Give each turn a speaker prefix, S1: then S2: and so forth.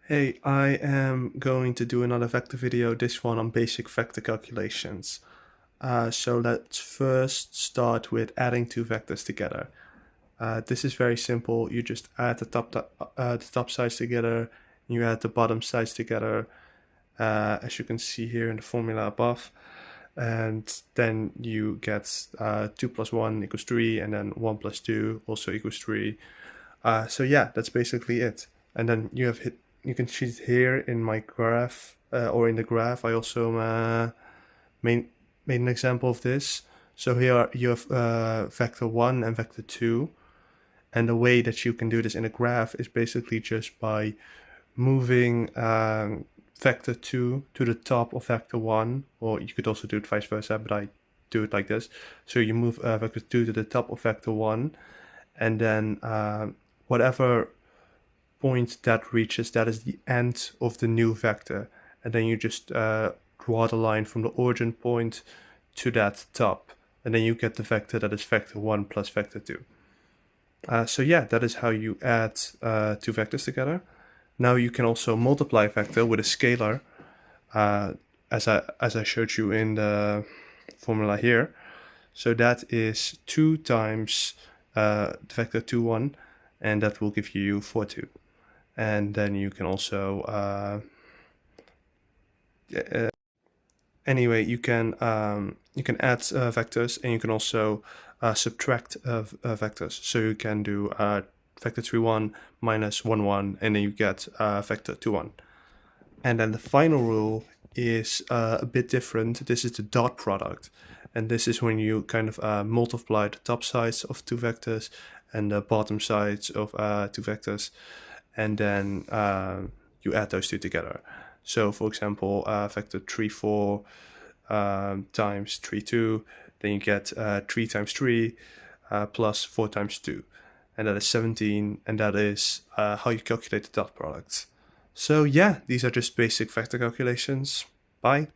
S1: Hey, I am going to do another vector video, this one on basic vector calculations. So let's first start with adding two vectors together. This is very simple. You just add the top sides together, you add the bottom sides together, as you can see here in the formula above. And then you get 2 plus 1 equals 3, and then 1 plus 2 also equals 3. So yeah, that's basically it. And then you can see it here in my graph, or in the graph. I also made an example of this. So here you have vector 1 and vector 2. And the way that you can do this in a graph is basically just by moving vector 2 to the top of vector 1, or you could also do it vice versa, but I do it like this. So you move vector 2 to the top of vector 1, and then whatever point that reaches, that is the end of the new vector. And then you just draw the line from the origin point to that top. And then you get the vector that is vector 1 plus vector 2. So yeah, that is how you add two vectors together. Now you can also multiply a vector with a scalar, as I showed you in the formula here. So that is 2 times the vector 2, 1, and that will give you 4, 2. And then you can also anyway, you can add vectors, and you can also subtract vectors. So you can do vector 3, 1 minus 1, 1, and then you get vector 2, 1. And then the final rule is a bit different. This is the dot product. And this is when you kind of multiply the top sides of two vectors and the bottom sides of two vectors. And then you add those two together. So for example, vector 3, 4 times 3, 2, then you get 3 times 3 plus 4 times 2. And that is 17, and that is how you calculate the dot product. So yeah, these are just basic vector calculations. Bye.